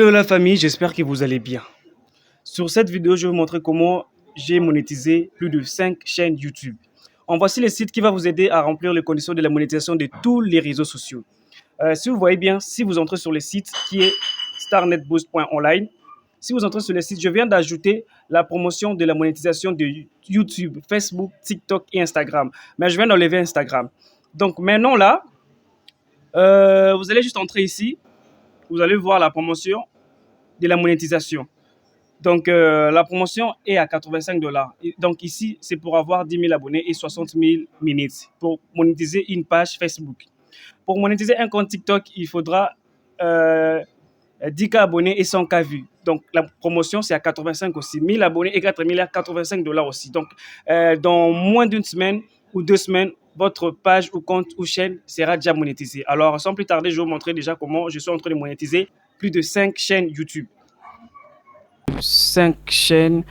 Hello la famille, j'espère que vous allez bien. Sur cette vidéo, je vais vous montrer comment j'ai monétisé plus de 5 chaînes YouTube. En voici le site qui va vous aider à remplir les conditions de la monétisation de tous les réseaux sociaux. Si vous voyez bien, si vous entrez sur le site qui est starnetboost.online, si vous entrez sur le site, je viens d'ajouter la promotion de la monétisation de YouTube, Facebook, TikTok et Instagram. Mais je viens d'enlever Instagram. Donc maintenant là, vous allez juste entrer ici. Vous allez voir la promotion de la monétisation. Donc, la promotion est à 85 $. Donc, ici, c'est pour avoir 10 000 abonnés et 60 000 minutes pour monétiser une page Facebook. Pour monétiser un compte TikTok, il faudra 10K abonnés et 100K vues. Donc, la promotion, c'est à 85 aussi. 1000 abonnés et 4 000 à 85 $ aussi. Donc, dans moins d'une semaine ou 2 semaines, votre page ou compte ou chaîne sera déjà monétisée. Alors, sans plus tarder, je vais vous montrer déjà comment je suis en train de monétiser plus de 5 chaînes YouTube. 5 chaînes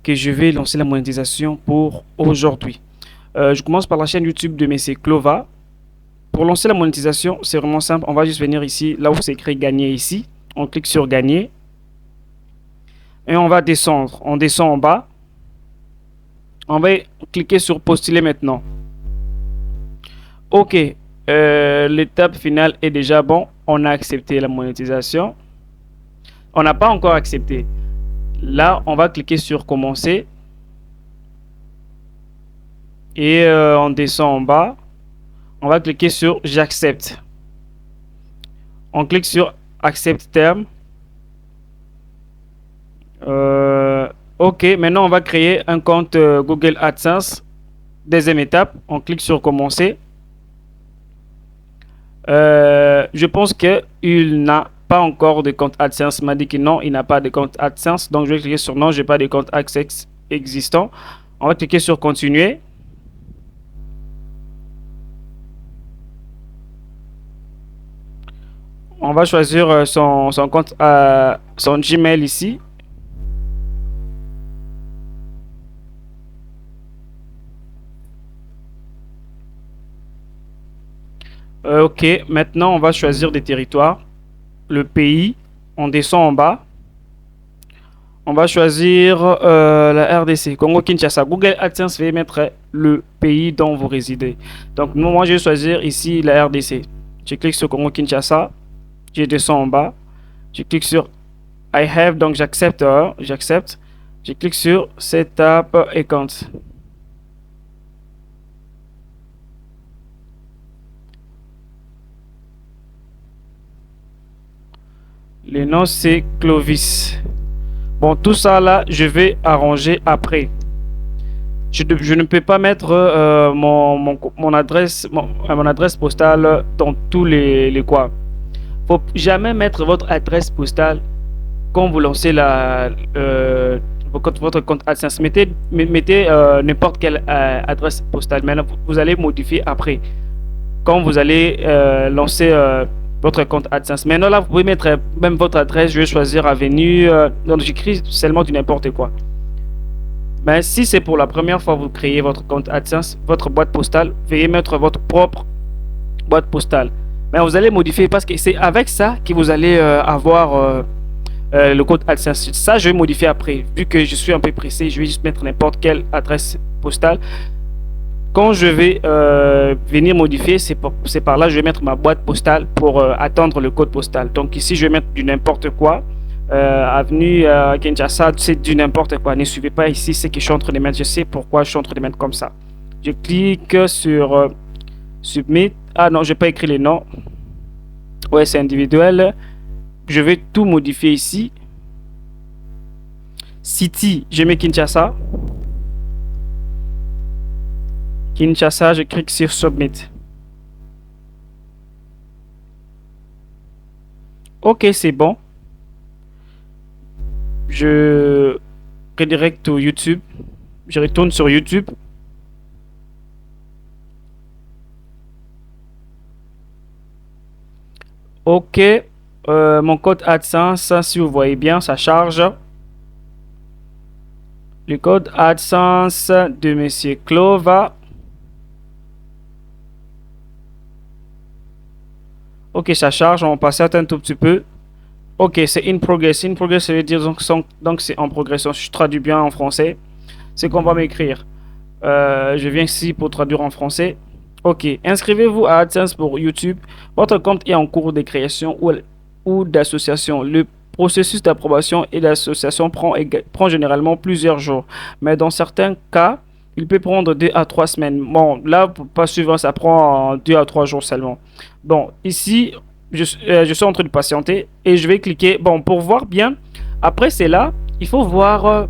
que je vais lancer la monétisation pour aujourd'hui. Je commence par la chaîne YouTube de Messie Clova. Pour lancer la monétisation, c'est vraiment simple. On va juste venir ici, là où c'est écrit gagner ici. On clique sur gagner. Et on va descendre. On descend en bas. On va cliquer sur postuler maintenant. Ok. L'étape finale est déjà bon. On a accepté la monétisation. On n'a pas encore accepté. Là, on va cliquer sur commencer. Et on descend en bas. On va cliquer sur j'accepte. On clique sur accepte terme. Ok, maintenant on va créer un compte Google AdSense. Deuxième étape, on clique sur commencer. Je pense qu'il n'a pas encore de compte AdSense. Il m'a dit que non, il n'a pas de compte AdSense. Donc je vais cliquer sur non, j'ai pas de compte AdSense existant. On va cliquer sur continuer. On va choisir son compte, son Gmail ici. Ok, maintenant on va choisir des territoires. Le pays, on descend en bas. On va choisir la RDC, Congo-Kinshasa. Google AdSense va mettre le pays dont vous résidez. Donc moi je vais choisir ici la RDC. Je clique sur Congo-Kinshasa. Je descends en bas. Je clique sur I have, donc j'accepte. J'accepte. Je clique sur Setup Account. Le nom c'est Clovis. Bon, tout ça là, je vais arranger après. Je ne peux pas mettre mon adresse postale dans tous les coins. Faut jamais mettre votre adresse postale quand vous lancez votre compte AdSense. Mettez n'importe quelle adresse postale. Maintenant, vous allez modifier après. Quand vous allez lancer votre compte AdSense. Maintenant, là, vous pouvez mettre même votre adresse. Je vais choisir avenue. Donc, j'écris seulement du n'importe quoi. Mais si c'est pour la première fois que vous créez votre compte AdSense, votre boîte postale, veuillez mettre votre propre boîte postale. Mais vous allez modifier parce que c'est avec ça que vous allez avoir le code AdSense. Ça, je vais modifier après. Vu que je suis un peu pressé, je vais juste mettre n'importe quelle adresse postale. Quand je vais venir modifier, c'est par là je vais mettre ma boîte postale pour attendre le code postal. Donc ici, je vais mettre du n'importe quoi. Avenue Kinshasa, c'est du n'importe quoi. Ne suivez pas ici ce que je suis en train de mettre. Je sais pourquoi je suis en train de mettre comme ça. Je clique sur Submit. Ah non, je n'ai pas écrit les noms. Ouais, c'est individuel. Je vais tout modifier ici. City, je mets Kinshasa. Kinshasa, je clique sur Submit. Ok, c'est bon. Je redirecte au YouTube. Je retourne sur YouTube. Ok. Mon code AdSense, si vous voyez bien, ça charge. Le code AdSense de Monsieur Clova. Ok, ça charge. On va passer un tout petit peu. Ok, c'est in progress. In progress, ça veut dire donc c'est en progression. Je traduis bien en français. C'est qu'on va m'écrire. Je viens ici pour traduire en français. Ok, inscrivez-vous à AdSense pour YouTube. Votre compte est en cours de création ou d'association. Le processus d'approbation et d'association prend généralement plusieurs jours. Mais dans certains cas, il peut prendre 2 à 3 semaines. Bon, là, pas suivant, ça prend 2 à 3 jours seulement. Bon, ici, je suis en train de patienter et je vais cliquer. Bon, pour voir bien, après c'est là, il faut voir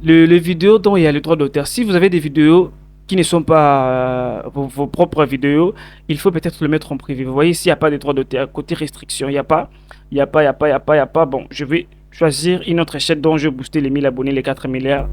les vidéos dont il y a le droit d'auteur. Si vous avez des vidéos qui ne sont pas vos propres vidéos, il faut peut-être le mettre en privé. Vous voyez, ici, il n'y a pas de droit d'auteur. Côté restriction, il n'y a pas. Il n'y a pas, il n'y a pas, il n'y a pas, il n'y a pas. Bon, je vais choisir une autre chaîne dont je vais booster les 1000 abonnés, les 4 milliards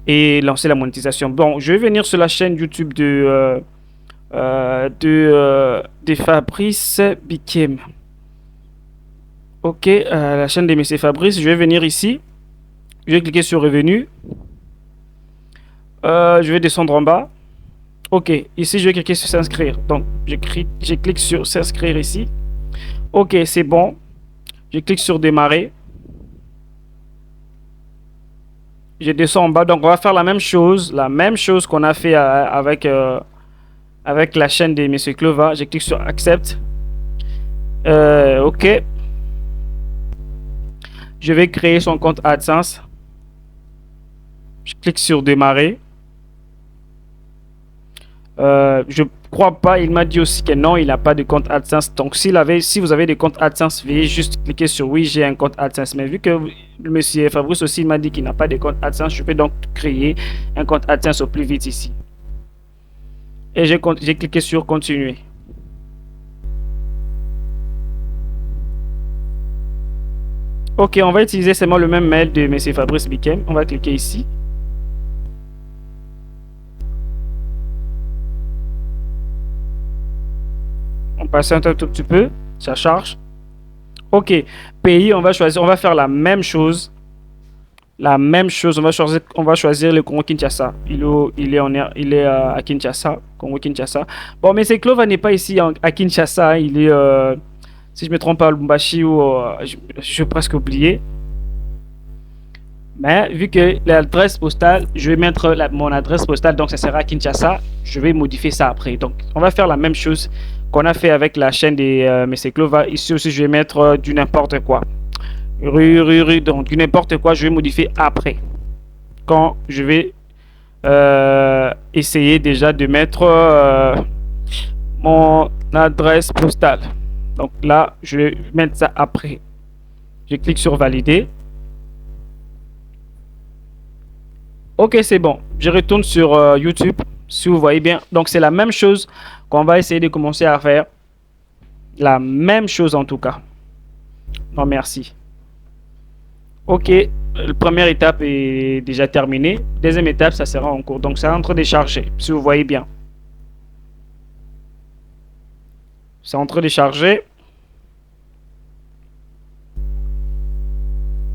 et lancer la monétisation. Bon, je vais venir sur la chaîne YouTube de Fabrice Bikem. Ok, la chaîne de Monsieur Fabrice. Je vais venir ici. Je vais cliquer sur revenu. Je vais descendre en bas. Ok, ici je vais cliquer sur s'inscrire. Donc je clique sur s'inscrire ici. Ok, c'est bon. Je clique sur démarrer. Je descends en bas. Donc on va faire la même chose qu'on a fait avec la chaîne de Monsieur Clova. Je clique sur accept. Ok. Je vais créer son compte AdSense. Je clique sur démarrer. Je crois pas, il m'a dit aussi que non, il n'a pas de compte AdSense. Donc si vous avez des comptes AdSense, veuillez juste cliquer sur oui, j'ai un compte AdSense. Mais vu que monsieur Fabrice aussi m'a dit qu'il n'a pas de compte AdSense, je peux donc créer un compte AdSense au plus vite ici. Et j'ai cliqué sur continuer. Ok, on va utiliser seulement le même mail de monsieur Fabrice Bikem. On va cliquer ici. On patiente un tout petit peu, ça charge. Ok, pays, on va faire la même chose. On va choisir le Congo Kinshasa. Il est à Kinshasa, Congo Kinshasa. Bon, mais c'est Clova n'est pas ici à Kinshasa. Il est, si je me trompe pas, à Lubumbashi ou je vais presque oublier. Mais vu que l'adresse postale, je vais mettre mon adresse postale, donc ça sera Kinshasa. Je vais modifier ça après. Donc, on va faire la même chose qu'on a fait avec la chaîne des Messé Clova. Ici aussi, je vais mettre du n'importe quoi. Donc du n'importe quoi, je vais modifier après. Quand je vais essayer déjà de mettre mon adresse postale. Donc là, je vais mettre ça après. Je clique sur valider. Ok, c'est bon. Je retourne sur YouTube, si vous voyez bien. Donc, c'est la même chose qu'on va essayer de commencer à faire. La même chose en tout cas. Non, merci. Ok, la première étape est déjà terminée. Deuxième étape, ça sera en cours. Donc, c'est en train de charger, si vous voyez bien. C'est en train de charger.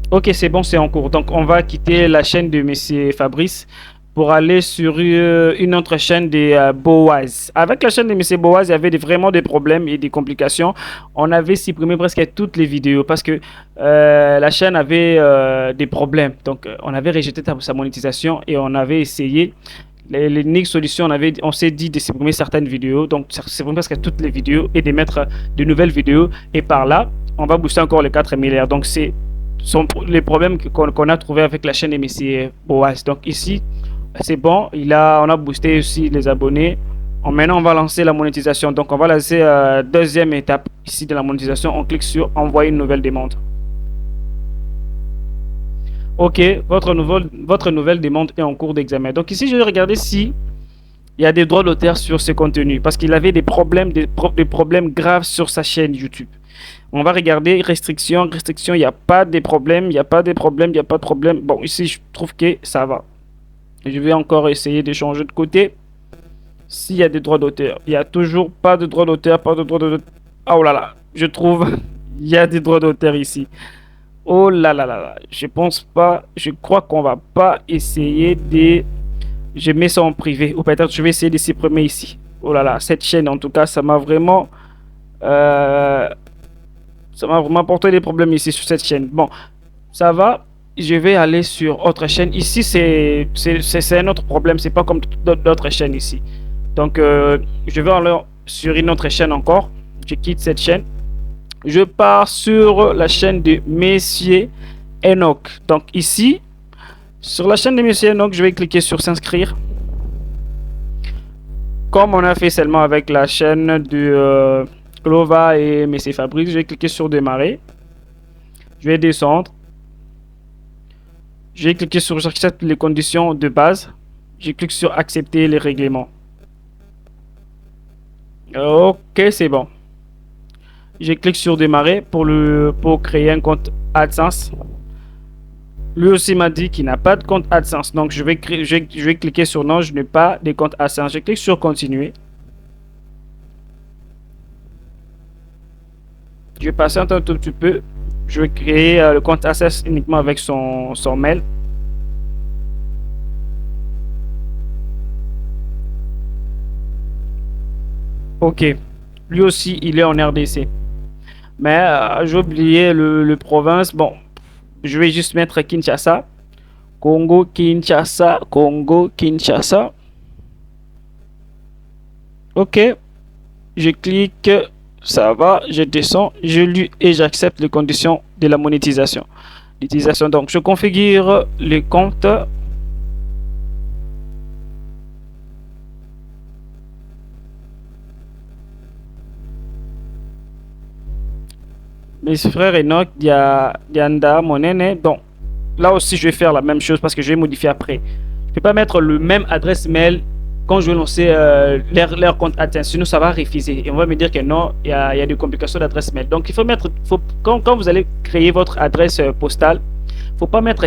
Ok, c'est bon, c'est en cours. Donc, on va quitter la chaîne de Monsieur Fabrice pour aller sur une autre chaîne de Boaz. Avec la chaîne de Monsieur Boaz, il y avait vraiment des problèmes et des complications. On avait supprimé presque toutes les vidéos parce que la chaîne avait des problèmes. Donc, on avait rejeté sa monétisation et on avait essayé. L'unique solution, on s'est dit de supprimer certaines vidéos. Donc, supprimer presque toutes les vidéos et de mettre de nouvelles vidéos. Et par là, on va booster encore les 4 milliards. Donc, c'est les problèmes qu'on a trouvé avec la chaîne de Monsieur Boaz. Donc ici, c'est bon. On a boosté aussi les abonnés. Maintenant, on va lancer la monétisation. Donc, on va lancer deuxième étape ici de la monétisation. On clique sur envoyer une nouvelle demande. Ok, votre nouvelle demande est en cours d'examen. Donc ici, je vais regarder si il y a des droits d'auteur sur ce contenu parce qu'il avait des problèmes graves sur sa chaîne YouTube. On va regarder restriction, il n'y a pas de problème, Bon, ici, je trouve que ça va. Je vais encore essayer de changer de côté. S'il y a des droits d'auteur, il n'y a toujours pas de droits d'auteur, Oh là là, je trouve, il y a des droits d'auteur ici. Oh là là là là, je crois qu'on va pas essayer de... Je mets ça en privé, ou peut-être je vais essayer de supprimer ici. Oh là là, cette chaîne, en tout cas, ça m'a vraiment... Ça m'a vraiment apporté des problèmes ici sur cette chaîne. Bon, ça va. Je vais aller sur autre chaîne. Ici, c'est un autre problème. C'est pas comme d'autres chaînes ici. Donc, je vais aller sur une autre chaîne encore. Je quitte cette chaîne. Je pars sur la chaîne de Messier Enoch. Donc ici, sur la chaîne de Messier Enoch, je vais cliquer sur s'inscrire. Comme on a fait seulement avec la chaîne de Clova et Messier Fabrice, je vais cliquer sur démarrer. Je vais descendre. Je vais cliquer sur j'accepte les conditions de base. Je clique sur accepter les règlements. Ok, c'est bon. Je clique sur démarrer pour créer un compte AdSense. Lui aussi m'a dit qu'il n'a pas de compte AdSense. Donc je vais cliquer sur non, je n'ai pas de compte AdSense. Je clique sur continuer. Je vais patienter un tout petit peu. Je vais créer le compte AdSense uniquement avec son mail. Ok. Lui aussi, il est en RDC. Mais j'ai oublié le province. Bon, je vais juste mettre Kinshasa. Congo, Kinshasa, Congo, Kinshasa. Ok. Je clique. Ça va. Je descends. Je lis et j'accepte les conditions de la monétisation. L'utilisation. Donc, je configure les comptes. Mes frères Enoch, Dianda, Monene. Donc, là aussi, je vais faire la même chose parce que je vais modifier après. Je ne peux pas mettre le même adresse mail quand je vais lancer leur compte AdSense. Sinon, ça va refuser. Et on va me dire que non, il y a des complications d'adresse mail. Donc, il faut mettre, quand vous allez créer votre adresse postale, il ne faut pas mettre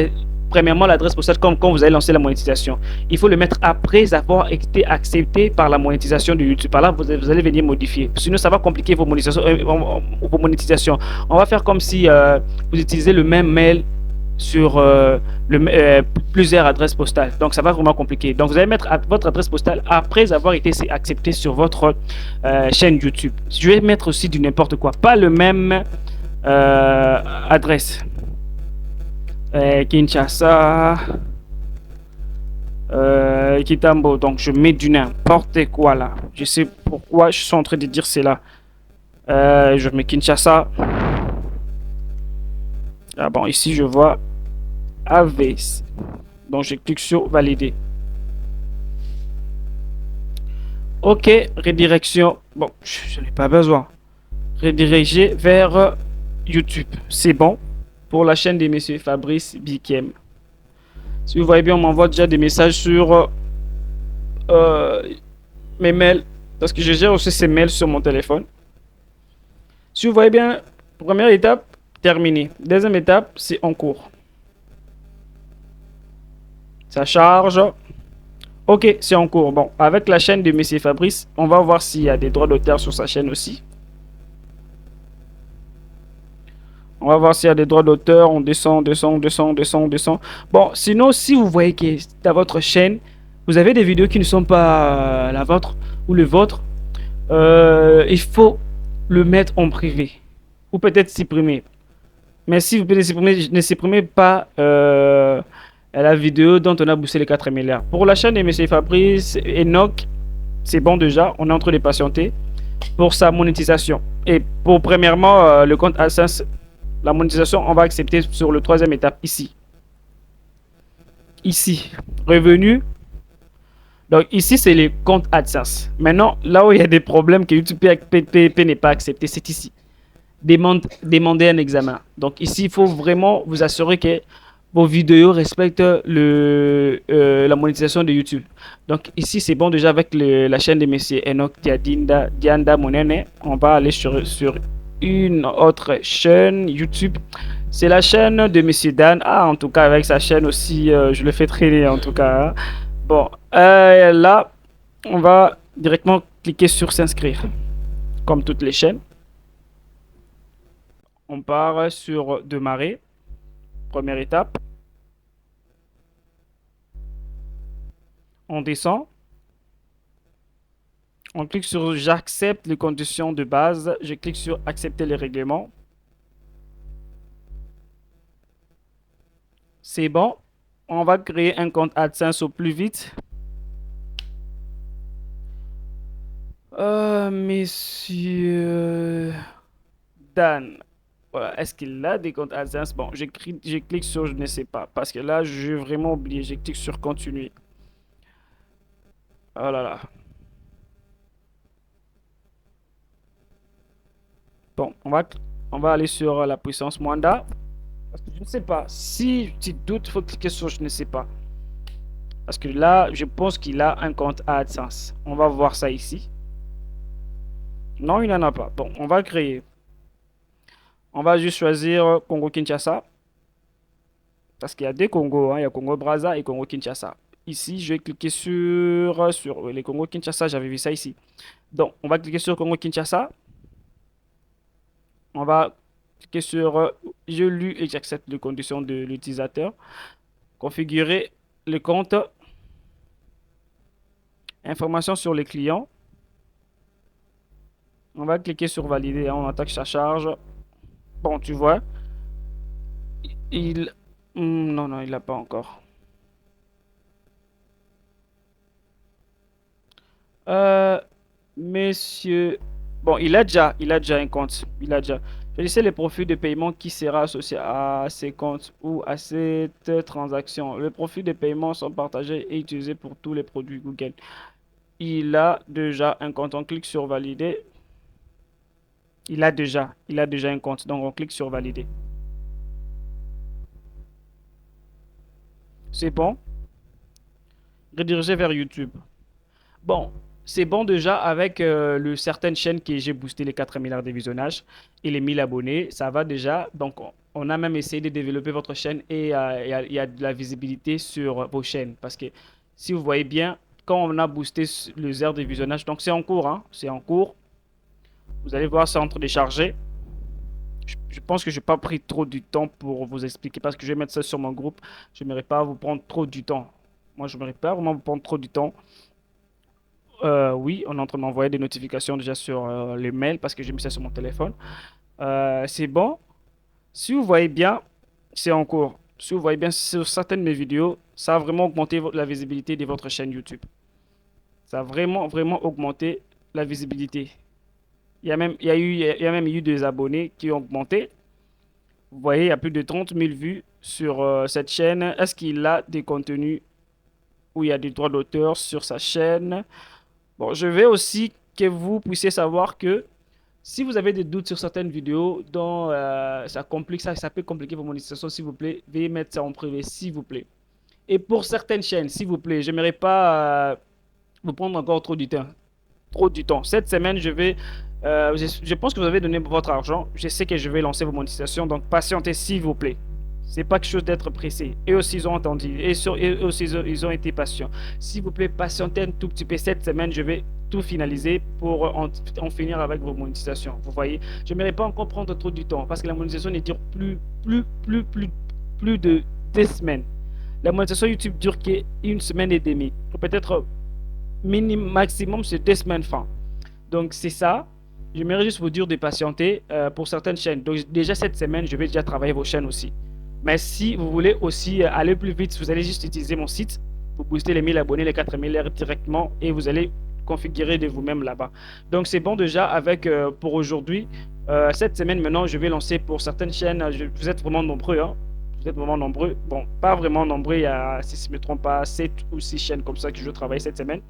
premièrement l'adresse postale comme quand vous allez lancer la monétisation. Il faut le mettre après avoir été accepté par la monétisation de YouTube. Par là, vous allez venir modifier. Sinon, ça va compliquer vos monétisations. On va faire comme si vous utilisez le même mail sur plusieurs adresses postales. Donc, ça va vraiment compliquer. Donc, vous allez mettre votre adresse postale après avoir été accepté sur votre chaîne YouTube. Je vais mettre aussi du n'importe quoi. Pas le même adresse. Kinshasa. Kitambo. Donc, je mets du n'importe quoi là. Je sais pourquoi je suis en train de dire cela. Je mets Kinshasa. Ah bon, ici, je vois AVS. Donc, je clique sur valider. Ok, redirection. Bon, je n'ai pas besoin. Rediriger vers YouTube. C'est bon pour la chaîne de Monsieur Fabrice Bikem. Si vous voyez bien, on m'envoie déjà des messages sur mes mails. Parce que je gère aussi ces mails sur mon téléphone. Si vous voyez bien, première étape, terminée. Deuxième étape, c'est en cours. Ça charge. Ok, c'est en cours. Bon, avec la chaîne de Monsieur Fabrice, on va voir s'il y a des droits d'auteur sur sa chaîne aussi. On va voir s'il y a des droits d'auteur. On descend, descend, descend, descend, descend. Bon, sinon, si vous voyez que dans votre chaîne, vous avez des vidéos qui ne sont pas la vôtre ou le vôtre, il faut le mettre en privé. Ou peut-être supprimer. Mais si vous pouvez supprimer, ne supprimez pas la vidéo dont on a boosté les 4 milliards. Pour la chaîne de M. Fabrice Enoch, c'est bon déjà. On est en train de patienter pour sa monétisation. Et pour premièrement, le compte AdSense, la monétisation, on va accepter sur le troisième étape ici. Ici, revenu. Donc ici, c'est les comptes AdSense. Maintenant, là où il y a des problèmes que YouTube n'est pas accepté, c'est ici. Demander un examen. Donc ici, il faut vraiment vous assurer que vos vidéos respectent la monétisation de YouTube. Donc ici, c'est bon déjà avec la chaîne de Monsieur Enoch Dianda Monene. On va aller sur une autre chaîne YouTube. C'est la chaîne de Monsieur Dan. Ah, en tout cas, avec sa chaîne aussi, je le fais traîner en tout cas. Bon, là, on va directement cliquer sur s'inscrire. Comme toutes les chaînes. On part sur démarrer. Première étape. On descend. On clique sur j'accepte les conditions de base. Je clique sur accepter les règlements. C'est bon. On va créer un compte AdSense au plus vite. Monsieur Dan. Voilà. Est-ce qu'il a des comptes AdSense? Bon, je clique sur je ne sais pas. Parce que là, j'ai vraiment oublié. Je clique sur continuer. Oh là là. Bon, on va aller sur la puissance Mwanda. Parce que je ne sais pas. Si tu doutes, il faut cliquer sur je ne sais pas. Parce que là, je pense qu'il a un compte AdSense. On va voir ça ici. Non, il n'en a pas. Bon, on va le créer. On va juste choisir Congo-Kinshasa. Parce qu'il y a des Congos, hein. Il y a Congo-Brazza et Congo-Kinshasa. Ici, je vais cliquer sur les Congo-Kinshasa. J'avais vu ça ici. Donc, on va cliquer sur Congo-Kinshasa. On va cliquer sur je lu et j'accepte les conditions de l'utilisateur. Configurer le compte. Informations sur les clients. On va cliquer sur valider, hein. On attend que ça charge. Bon, tu vois, il... non, non, il l'a pas encore. Euh, Monsieur... Bon, il a déjà un compte. Il a déjà. Choisissez les profils de paiement qui sera associé à ces comptes ou à cette transaction. Les profils de paiement sont partagés et utilisés pour tous les produits Google. Il a déjà un compte. On clique sur valider. Il a déjà un compte. Donc, on clique sur valider. C'est bon. Rediriger vers YouTube. Bon, c'est bon déjà avec certaines chaînes que j'ai boosté les 4 milliards de visionnages et les 1000 abonnés. Ça va déjà. Donc, on a même essayé de développer votre chaîne et il y a de la visibilité sur vos chaînes. Parce que si vous voyez bien, quand on a boosté les heures de visionnage, donc c'est en cours, hein, c'est en cours. Vous allez voir, c'est en train de charger. Je pense que je n'ai pas pris trop du temps pour vous expliquer parce que je vais mettre ça sur mon groupe. Je n'aimerais pas vous prendre trop du temps. Moi, je n'aimerais pas vraiment vous prendre trop du temps. Oui, on est en train de m'envoyer des notifications déjà sur les mails parce que j'ai mis ça sur mon téléphone. C'est bon. Si vous voyez bien, c'est en cours. Si vous voyez bien sur certaines de mes vidéos, ça a vraiment augmenté la visibilité de votre chaîne YouTube. Ça a vraiment, vraiment augmenté la visibilité. Il y a même eu des abonnés qui ont augmenté. Vous voyez, il y a plus de 30 000 vues sur cette chaîne. Est-ce qu'il a des contenus où il y a des droits d'auteur sur sa chaîne? Bon, je vais aussi que vous puissiez savoir que si vous avez des doutes sur certaines vidéos dont ça peut compliquer vos monétisations, s'il vous plaît, veuillez mettre ça en privé, s'il vous plaît. Et pour certaines chaînes, s'il vous plaît, j'aimerais pas vous prendre encore trop du temps. Trop du temps. Cette semaine, je pense que vous avez donné votre argent. Je sais que je vais lancer vos monétisations, donc patientez, s'il vous plaît. C'est pas quelque chose d'être pressé. Eux aussi, ils ont entendu. Eux aussi, ils ont été patients. S'il vous plaît, patientez un tout petit peu. Cette semaine, je vais tout finaliser pour en finir avec vos monétisations. Vous voyez, je n'aimerais pas encore prendre trop du temps parce que la monétisation ne dure plus de 2 semaines. La monétisation YouTube dure qu'une semaine et demie. Peut-être maximum, c'est 2 semaines fin. Donc, c'est ça. J'aimerais juste vous dire de patienter pour certaines chaînes. Donc, déjà cette semaine, je vais déjà travailler vos chaînes aussi. Mais si vous voulez aussi aller plus vite, vous allez juste utiliser mon site. Vous boostez les 1000 abonnés, les 4000 directement et vous allez configurer de vous-même là-bas. Donc, c'est bon déjà avec pour aujourd'hui. Cette semaine, maintenant, je vais lancer pour certaines chaînes. Vous êtes vraiment nombreux, hein. Vous êtes vraiment nombreux. Bon, pas vraiment nombreux. Il y a, si je ne me trompe pas, 7 ou 6 chaînes comme ça que je travaille cette semaine.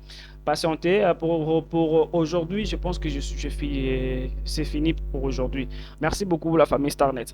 Patientez pour aujourd'hui. Je pense que c'est fini pour aujourd'hui. Merci beaucoup, la famille Starnet.